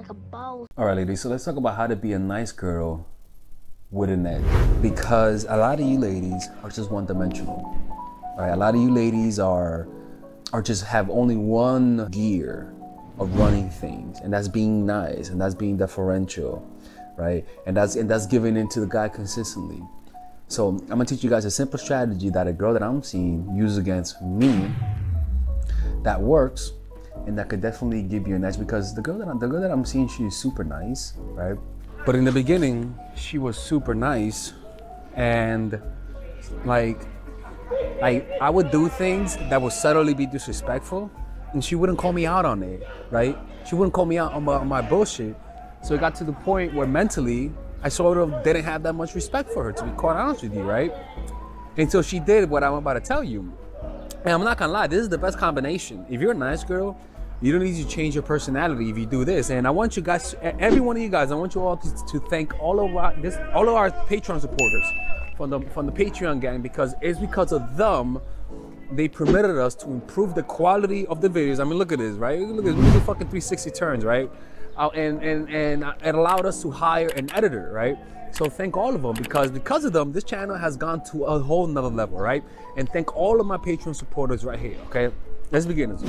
like a boss. All right, ladies, so let's talk about how to be a nice girl with an edge. Because a lot of you ladies are just one-dimensional, right? A lot of you ladies are just have only one gear of running things, and that's being nice, and that's being deferential, right? And that's giving into the guy consistently. So I'm gonna teach you guys a simple strategy that a girl that I'm seeing uses against me that works, and that could definitely give you an edge, because the girl that I'm seeing, she is super nice, right? But in the beginning, she was super nice, and like I would do things that would subtly be disrespectful, and she wouldn't call me out on it, right? She wouldn't call me out on my bullshit. So it got to the point where mentally, I sort of didn't have that much respect for her, to be quite honest with you, right? Until she did what I'm about to tell you. And I'm not gonna lie, this is the best combination. If you're a nice girl, you don't need to change your personality if you do this. And I want you guys, every one of you guys, I want you all to thank all of our Patreon supporters from the Patreon gang, because it's because of them they permitted us to improve the quality of the videos. I mean, look at this, right? Look at this, we do fucking 360 turns, right? And it allowed us to hire an editor, right? So thank all of them, because of them, this channel has gone to a whole nother level, right? And thank all of my Patreon supporters right here, okay? Let's begin this.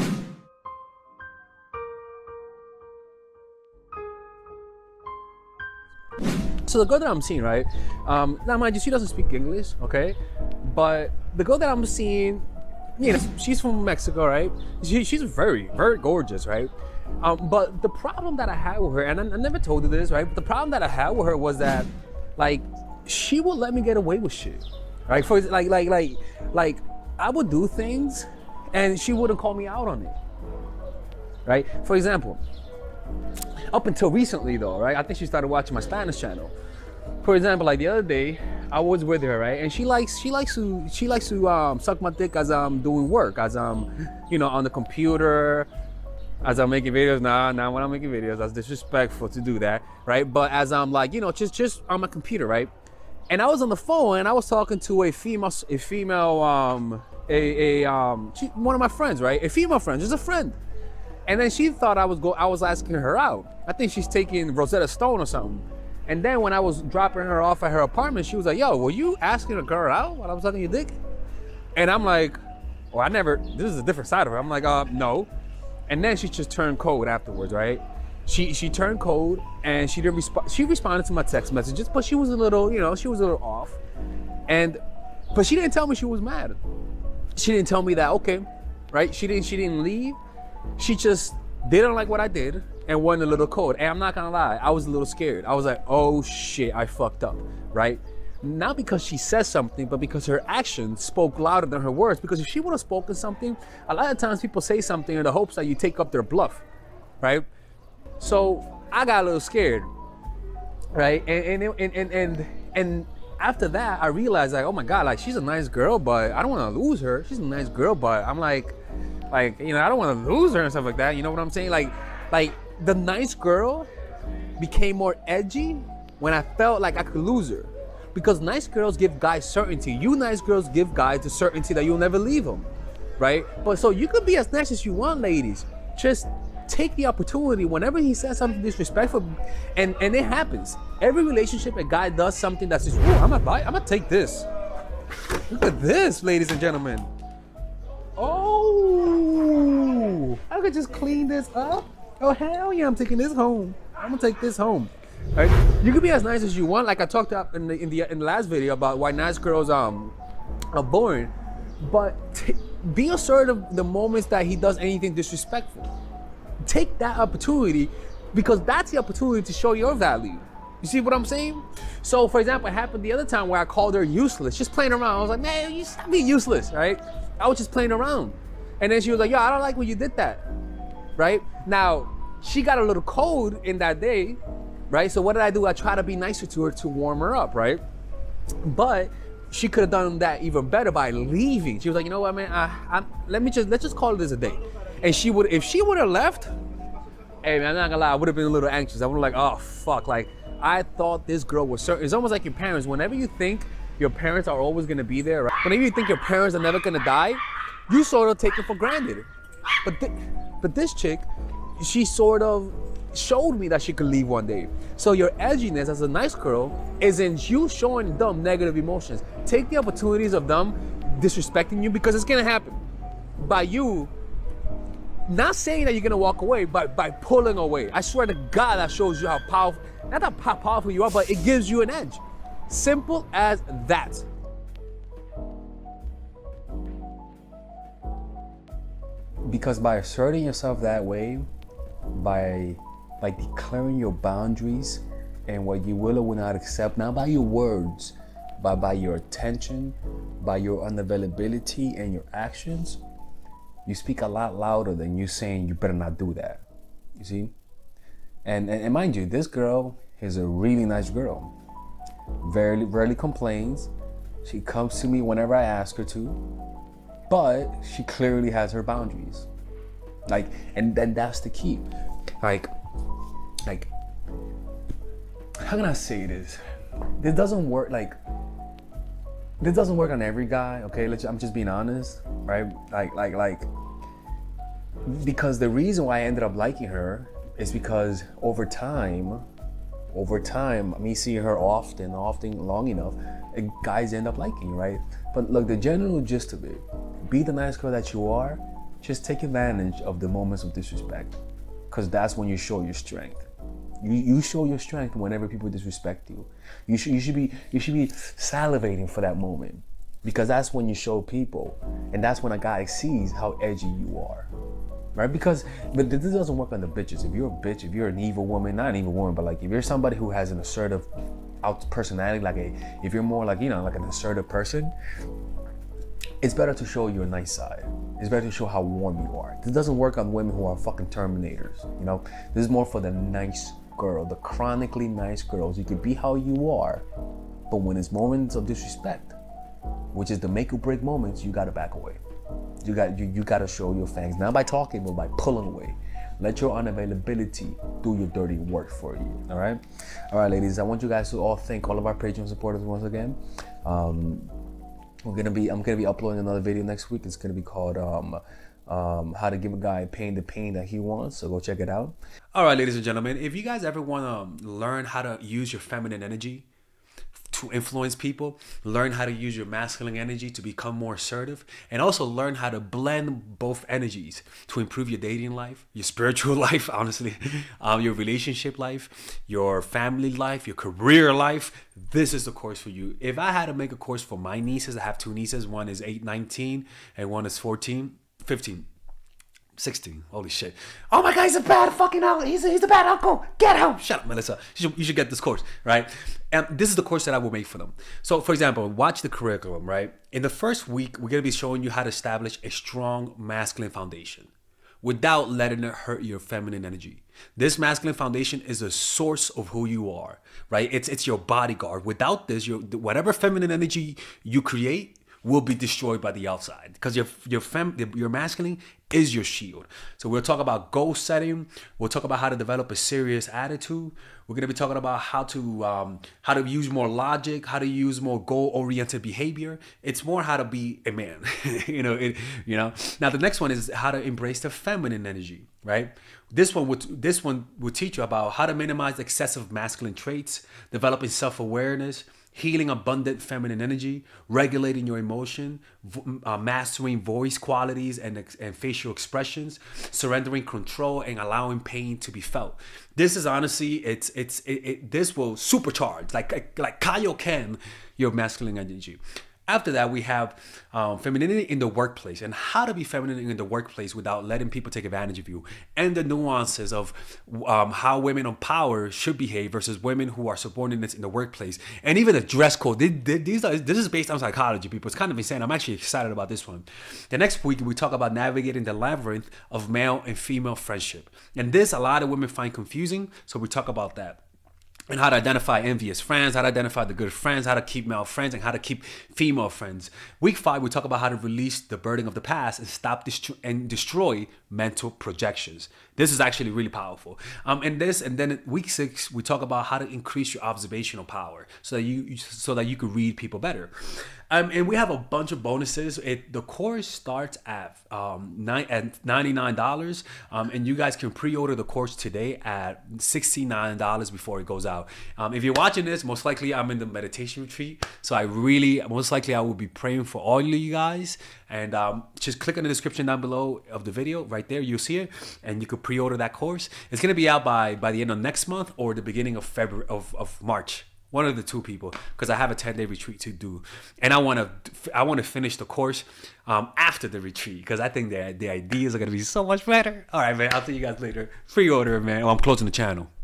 So the girl that I'm seeing, right? Now mind you, she doesn't speak English, okay? But the girl that I'm seeing, you know, she's from Mexico, right? She's very, very gorgeous, right? But the problem that I had with her, and I never told her this, right? But the problem that I had with her was that, like, she would let me get away with shit, right? For like I would do things, and she wouldn't call me out on it, right? For example, up until recently, though, right? I think she started watching my Spanish channel. For example, like the other day, I was with her, right? And she likes to suck my dick as I'm doing work, as I'm, you know, on the computer, as I'm making videos. Nah, when I'm making videos, that's disrespectful to do that, right? But as I'm like, you know, just on my computer, right? And I was on the phone and I was talking to one of my friends, right? A female friend, just a friend. And then she thought I was asking her out. I think she's taking Rosetta Stone or something. And then when I was dropping her off at her apartment, she was like, yo, were you asking a girl out while I was sucking your dick? And I'm like, well, this is a different side of her. I'm like, no. And then she just turned cold afterwards, right? She turned cold and she didn't respond. She responded to my text messages, but she was a little, you know, she was a little off. But she didn't tell me she was mad. She didn't tell me that, okay, right? She didn't leave. She just didn't like what I did and went a little cold. And I'm not gonna lie, I was a little scared. I was like, oh shit, I fucked up, right? Not because she said something, but because her actions spoke louder than her words. Because if she would have spoken something, a lot of times people say something in the hopes that you take up their bluff, right? So I got a little scared, right? And after that, I realized, like, oh my God, like, she's a nice girl, but I don't want to lose her. She's a nice girl, but I'm like, you know, I don't want to lose her and stuff like that. You know what I'm saying? Like the nice girl became more edgy when I felt like I could lose her. Because nice girls give guys certainty. You nice girls give guys the certainty that you'll never leave them, right? But so you could be as nice as you want, ladies. Just take the opportunity whenever he says something disrespectful, and it happens. Every relationship, a guy does something that's just, oh, I'm gonna take this. Look at this, ladies and gentlemen. Oh, I could just clean this up. Oh, hell yeah, I'm taking this home. I'm gonna take this home. Right? You can be as nice as you want, like I talked about in the last video about why nice girls are boring, but be assertive the moments that he does anything disrespectful. Take that opportunity, because that's the opportunity to show your value. You see what I'm saying? So for example, it happened the other time where I called her useless, just playing around. I was like, man, you stop being useless, right? I was just playing around. And then she was like, yo, I don't like when you did that, right? Now, she got a little cold in that day, right? So what did I do? I tried to be nicer to her to warm her up, right? But she could have done that even better by leaving. She was like, you know what, man? Let's just call this a day. And if she would have left, hey man, I'm not gonna lie, I would have been a little anxious. I would have like, oh fuck, like I thought this girl was certain. It's almost like your parents. Whenever you think your parents are always gonna be there, right? Whenever you think your parents are never gonna die, you sort of take it for granted. But this chick, she sort of showed me that she could leave one day. So your edginess as a nice girl isn't you showing them negative emotions. Take the opportunities of them disrespecting you, because it's gonna happen. By you not saying that you're gonna walk away, but by pulling away. I swear to God, that shows you how powerful, not how powerful you are, but it gives you an edge. Simple as that. Because by asserting yourself that way, by declaring your boundaries and what you will or will not accept, not by your words, but by your attention, by your unavailability and your actions, you speak a lot louder than you saying you better not do that. You see? And mind you, this girl is a really nice girl. Rarely complains. She comes to me whenever I ask her to, but she clearly has her boundaries. And that's the key. Like, how can I say this? This doesn't work. This doesn't work on every guy. Okay, I'm just being honest, right? Because the reason why I ended up liking her is because over time, me seeing her often long enough, guys end up liking you, right? But look, the general gist of it, be the nice girl that you are, just take advantage of the moments of disrespect, because that's when you show your strength. You show your strength whenever people disrespect you. You should be salivating for that moment, because that's when you show people, and that's when a guy sees how edgy you are, right? But this doesn't work on the bitches. If you're a bitch, if you're an evil woman, not an evil woman, but if you're somebody who has an assertive personality, if you're more like an assertive person, it's better to show your nice side. It's better to show how warm you are. This doesn't work on women who are fucking terminators, This is more for the nice girl, the chronically nice girls. You can be how you are, but when it's moments of disrespect, which is the make or break moments, you gotta back away. You gotta show your fangs, not by talking, but by pulling away. Let your unavailability do your dirty work for you. All right, ladies. I want you guys to all thank all of our Patreon supporters once again. I'm gonna be uploading another video next week. It's gonna be called how to give a guy the pain that he wants. So go check it out. All right, ladies and gentlemen, if you guys ever want to learn how to use your feminine energy to influence people, learn how to use your masculine energy to become more assertive, and also learn how to blend both energies to improve your dating life, your spiritual life, honestly, your relationship life, your family life, your career life, this is the course for you. If I had to make a course for my nieces, I have two nieces. One is 19 and one is 15. 16. Holy shit. Oh my God, he's a bad fucking uncle. He's a bad uncle. Get him. Shut up, Melissa. You should get this course, right? And this is the course that I will make for them. So, for example, watch the curriculum, right? In the first week, we're going to be showing you how to establish a strong masculine foundation without letting it hurt your feminine energy. This masculine foundation is a source of who you are, right? It's your bodyguard. Without this, whatever feminine energy you create will be destroyed by the outside, because your masculine is your shield. So we'll talk about goal setting. We'll talk about how to develop a serious attitude. We're gonna be talking about how to use more logic, how to use more goal-oriented behavior. It's more how to be a man, Now the next one is how to embrace the feminine energy, right? This one would teach you about how to minimize excessive masculine traits, developing self-awareness, healing abundant feminine energy, regulating your emotion, mastering voice qualities and facial expressions, surrendering control, and allowing pain to be felt. This is honestly, this will supercharge, like Kaioken, your masculine energy. After that, we have femininity in the workplace, and how to be feminine in the workplace without letting people take advantage of you, and the nuances of how women on power should behave versus women who are subordinates in the workplace, and even the dress code. This is based on psychology, people. It's kind of insane. I'm actually excited about this one. The next week, we talk about navigating the labyrinth of male and female friendship, and this a lot of women find confusing, so we talk about that. And how to identify envious friends, how to identify the good friends, how to keep male friends, and how to keep female friends. Week 5, we talk about how to release the burden of the past and stop and destroy mental projections. This is actually really powerful. And then week 6, we talk about how to increase your observational power so that you could read people better. And we have a bunch of bonuses. The course starts at $99, and you guys can pre-order the course today at $69 before it goes out. If you're watching this, most likely I'm in the meditation retreat, so most likely I will be praying for all of you guys. And just click on the description down below of the video, right there, you'll see it, and you could pre-order that course. It's gonna be out by the end of next month or the beginning of February of March. One of the two people, because I have a 10-day retreat to do, and I want to finish the course after the retreat, because I think the ideas are gonna be so much better. All right, man. I'll see you guys later. Pre-order, man. Oh, I'm closing the channel.